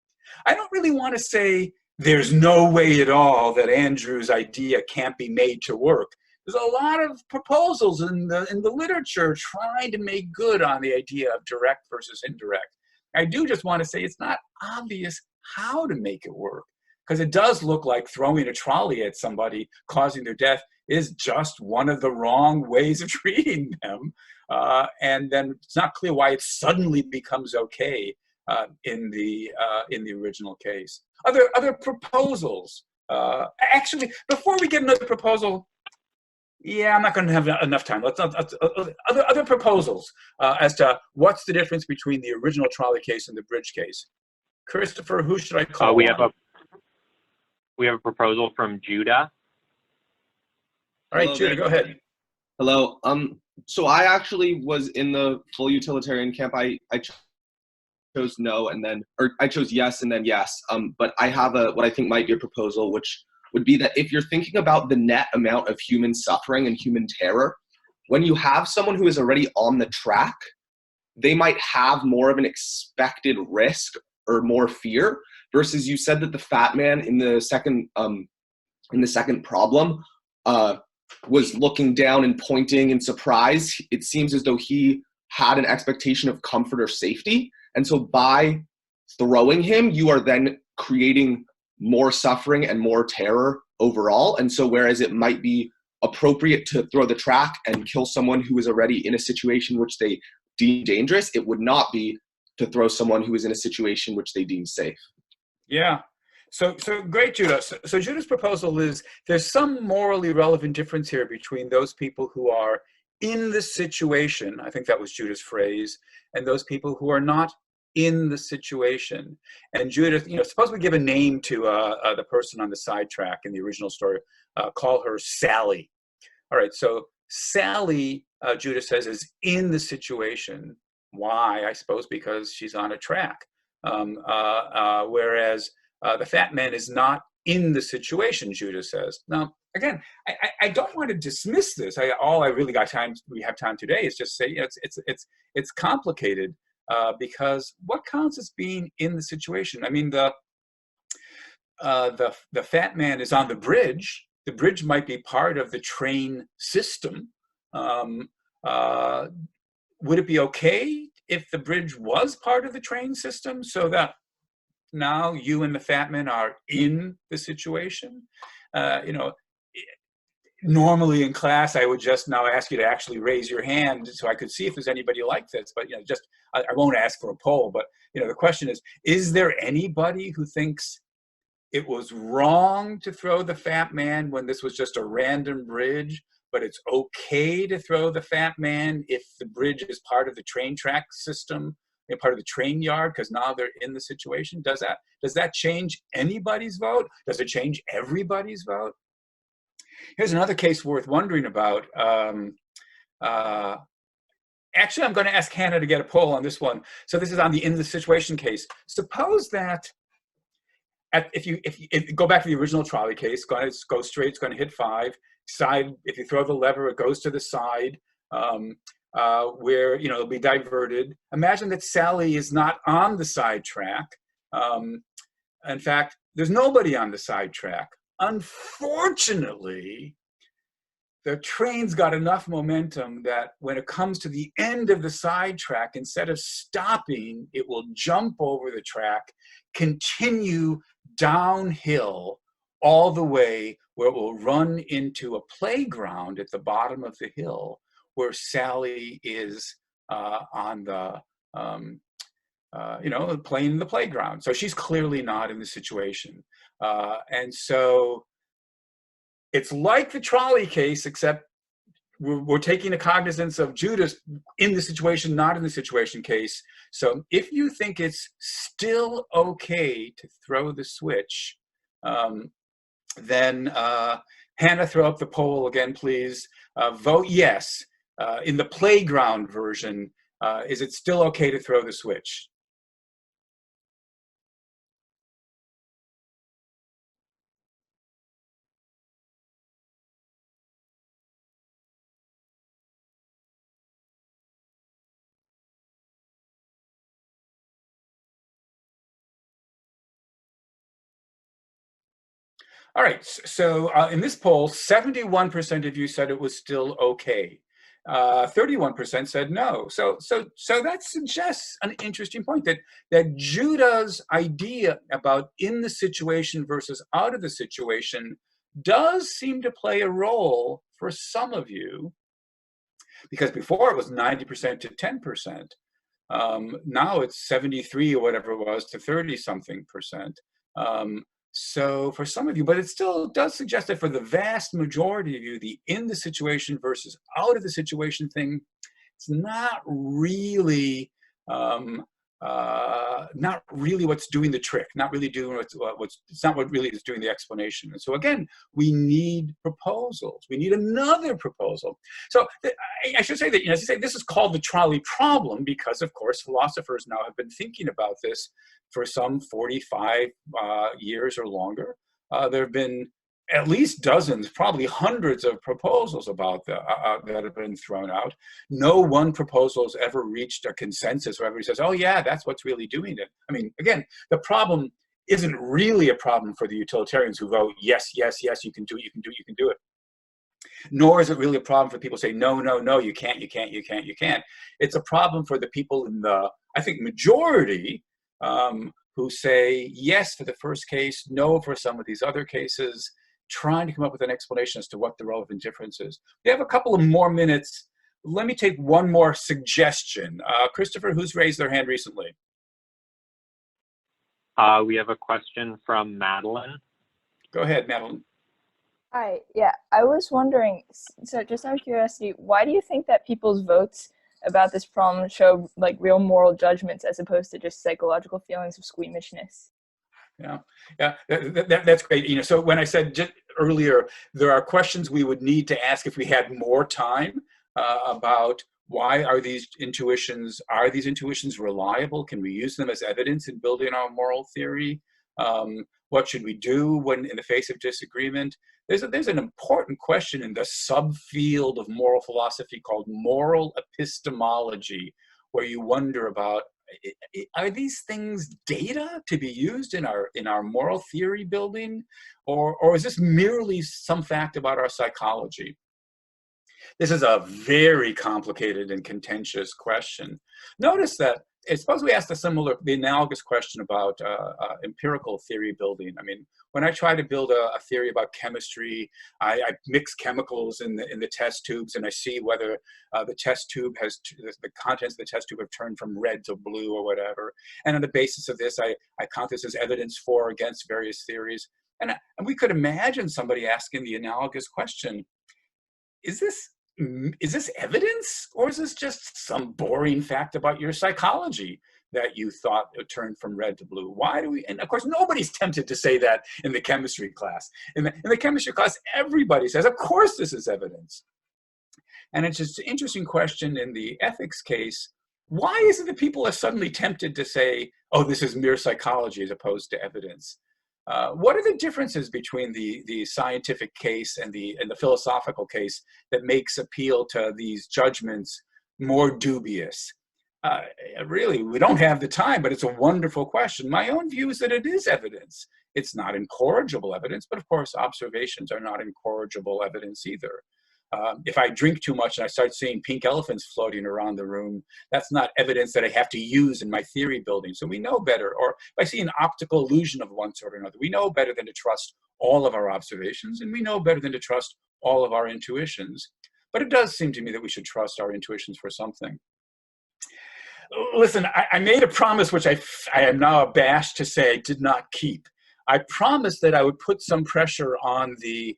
I don't really want to say there's no way at all that Andrew's idea can't be made to work. There's a lot of proposals in the literature trying to make good on the idea of direct versus indirect. I do just want to say it's not obvious how to make it work, because it does look like throwing a trolley at somebody, causing their death, is just one of the wrong ways of treating them. And then it's not clear why it suddenly becomes okay in the original case. Other proposals. Actually, before we get another proposal, yeah, I'm not going to have enough time. Other proposals as to what's the difference between the original trolley case and the bridge case. Christopher, who should I call? We have a proposal from Judah. All right, Judah, go ahead. Hello. So I actually was in the full utilitarian camp. I chose no or I chose yes and then yes. But I have what I think might be a proposal, which would be that if you're thinking about the net amount of human suffering and human terror, when you have someone who is already on the track, they might have more of an expected risk or more fear, versus you said that the fat man in the second problem was looking down and pointing in surprise. It seems as though he had an expectation of comfort or safety. And so by throwing him, you are then creating more suffering and more terror overall. And so whereas it might be appropriate to throw the track and kill someone who is already in a situation which they deem dangerous, it would not be to throw someone who is in a situation which they deem safe. Yeah. So great, Judah. So Judah's proposal is there's some morally relevant difference here between those people who are in the situation, I think that was Judah's phrase, and those people who are not in the situation. And Judith, suppose we give a name to the person on the sidetrack in the original story, call her Sally. All right, so Sally, Judith says, is in the situation. Why? I suppose because she's on a track. Whereas the fat man is not in the situation, Judith says. Now, again, I don't want to dismiss this. All I really got time, we have time today, is just say it's complicated. Because what counts as being in the situation? I mean, the fat man is on the bridge. The bridge might be part of the train system. Would it be okay if the bridge was part of the train system, so that now you and the fat man are in the situation? Normally in class, I would just now ask you to actually raise your hand so I could see if there's anybody like this. But I won't ask for a poll. But the question is there anybody who thinks it was wrong to throw the fat man when this was just a random bridge, but it's okay to throw the fat man if the bridge is part of the train track system, part of the train yard, because now they're in the situation? Does that change anybody's vote? Does it change everybody's vote? Here's another case worth wondering about. Actually, I'm going to ask Hannah to get a poll on this one. So this is on the in the situation case. Suppose that if you go back to the original trolley case, go straight, it's going to hit 5. Side, if you throw the lever, it goes to the side where it'll be diverted. Imagine that Sally is not on the side track. In fact, there's nobody on the side track. Unfortunately, the train's got enough momentum that when it comes to the end of the side track, instead of stopping, it will jump over the track, continue downhill all the way where it will run into a playground at the bottom of the hill where Sally is on the playing in the playground. So she's clearly not in the situation. And so it's like the trolley case, except we're taking a cognizance of Judah's in the situation, not in the situation case. So if you think it's still okay to throw the switch, then Hannah, throw up the poll again, please. Vote yes. In the playground version, is it still okay to throw the switch? All right, so in this poll, 71% of you said it was still okay. 31% said no. So that suggests an interesting point that Judah's idea about in the situation versus out of the situation does seem to play a role for some of you, because before it was 90% to 10%. Now it's 73 or whatever it was to 30 something percent. So for some of you, but it still does suggest that for the vast majority of you, the in the situation versus out of the situation thing, it's not really what's doing the trick, not really doing it's not what really is doing the explanation. And so again, we need proposals. We need another proposal. So I should say that, as I say, this is called the trolley problem because, of course, philosophers now have been thinking about this for some 45 years or longer. There have been at least dozens, probably hundreds of proposals about that have been thrown out. No one proposal has ever reached a consensus where everybody says, oh yeah, that's what's really doing it. I mean, again, the problem isn't really a problem for the utilitarians who vote, yes, yes, yes, you can do it, you can do it, you can do it. Nor is it really a problem for people who say, no, no, no, you can't, you can't, you can't, you can't. It's a problem for the people in the, I think, majority who say yes for the first case, no for some of these other cases, trying to come up with an explanation as to what the relevant difference is. We have a couple of more minutes. Let me take one more suggestion. Christopher, who's raised their hand recently? We have a question from Madeline. Go ahead, Madeline. Hi, yeah, I was wondering, so just out of curiosity, why do you think that people's votes about this problem show like real moral judgments as opposed to just psychological feelings of squeamishness? Yeah, that's great. So when I said just earlier, there are questions we would need to ask if we had more time about why are these intuitions reliable? Can we use them as evidence in building our moral theory? What should we do when in the face of disagreement? There's an important question in the subfield of moral philosophy called moral epistemology, where you wonder about, are these things data to be used in our moral theory building, or is this merely some fact about our psychology? This is a very complicated and contentious question. Notice that, suppose we asked the analogous question about empirical theory building. I mean, when I try to build a theory about chemistry, I mix chemicals in the test tubes, and I see whether the test tube the contents of the test tube have turned from red to blue or whatever. And on the basis of this, I count this as evidence for or against various theories. And we could imagine somebody asking the analogous question: is this evidence, or is this just some boring fact about your psychology that you thought it turned from red to blue? Why do we? And of course, nobody's tempted to say that in the chemistry class. In the chemistry class, everybody says, of course this is evidence. And it's just an interesting question in the ethics case. Why is it that people are suddenly tempted to say, oh, this is mere psychology as opposed to evidence? What are the differences between the scientific case and the philosophical case that makes appeal to these judgments more dubious? Really, we don't have the time, but it's a wonderful question. My own view is that it is evidence. It's not incorrigible evidence, but of course, observations are not incorrigible evidence either. If I drink too much and I start seeing pink elephants floating around the room, that's not evidence that I have to use in my theory building. So we know better. Or if I see an optical illusion of one sort or another, we know better than to trust all of our observations, and we know better than to trust all of our intuitions. But it does seem to me that we should trust our intuitions for something. Listen, I made a promise which I am now abashed to say I did not keep. I promised that I would put some pressure on the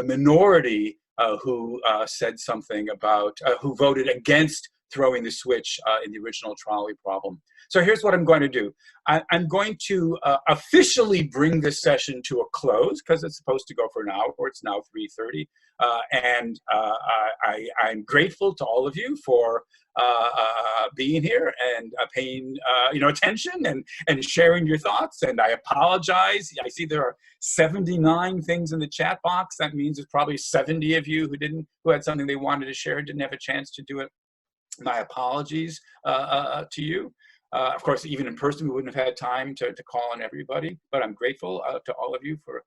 minority who said something about, who voted against throwing the switch in the original trolley problem. So here's what I'm going to do. I'm going to officially bring this session to a close because it's supposed to go for an hour. It's now 3:30. I'm grateful to all of you for being here and paying attention and sharing your thoughts. And I apologize. I see there are 79 things in the chat box. That means there's probably 70 of you who had something they wanted to share and didn't have a chance to do it. My apologies to you. Of course, even in person, we wouldn't have had time to call on everybody, but I'm grateful to all of you for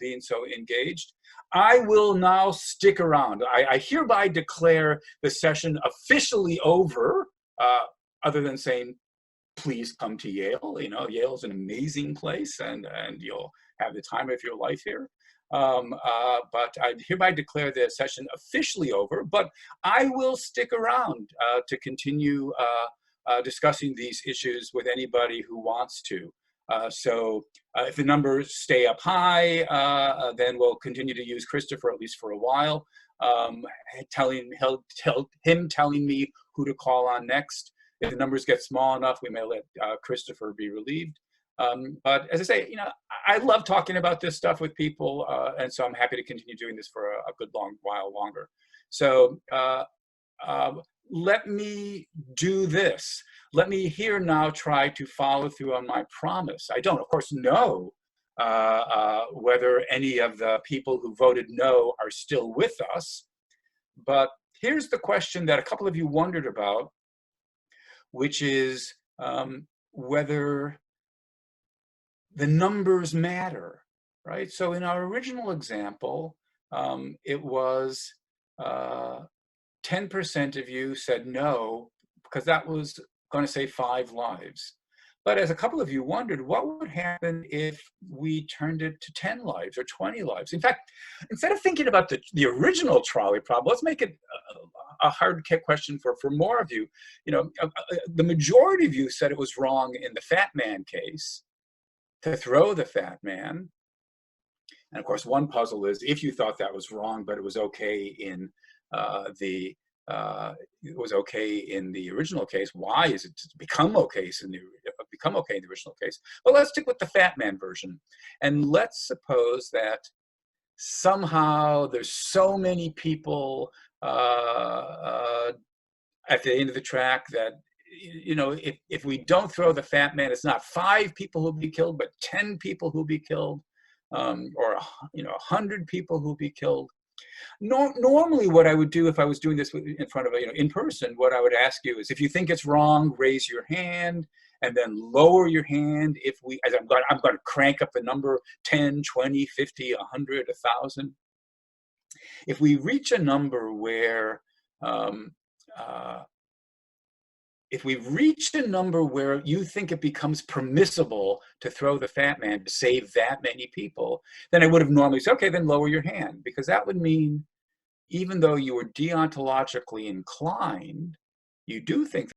being so engaged. I will now stick around. I hereby declare the session officially over, other than saying, please come to Yale. Yale's an amazing place, and you'll have the time of your life here. But I hereby declare the session officially over, but I will stick around to continue discussing these issues with anybody who wants to. So if the numbers stay up high, then we'll continue to use Christopher at least for a while, telling me who to call on next. If the numbers get small enough, we may let Christopher be relieved. But as I say, I love talking about this stuff with people, and so I'm happy to continue doing this for a good long while longer. So let me do this. Let me here now try to follow through on my promise. I don't, of course, know whether any of the people who voted no are still with us, but here's the question that a couple of you wondered about, which is whether the numbers matter, right? So in our original example, it was 10% of you said no, because that was going to save 5 lives. But as a couple of you wondered, what would happen if we turned it to 10 lives or 20 lives? In fact, instead of thinking about the original trolley problem, let's make it a hard question for more of you. The majority of you said it was wrong in the fat man case to throw the fat man. And of course, one puzzle is if you thought that was wrong, but it was okay in the original case, why is it become okay in the original case? Well, let's stick with the fat man version, and let's suppose that somehow there's so many people at the end of the track that if we don't throw the fat man, it's not 5 people who'll be killed, but 10 people who'll be killed, or 100 people who'll be killed. Normally, what I would do if I was doing this in front of in person, what I would ask you is, if you think it's wrong, raise your hand, and then lower your hand. I'm going to crank up the number 10, 20, 50, 100, 1,000. If we reach a number where you think it becomes permissible to throw the fat man to save that many people, then I would have normally said, okay, then lower your hand, because that would mean even though you were deontologically inclined, you do think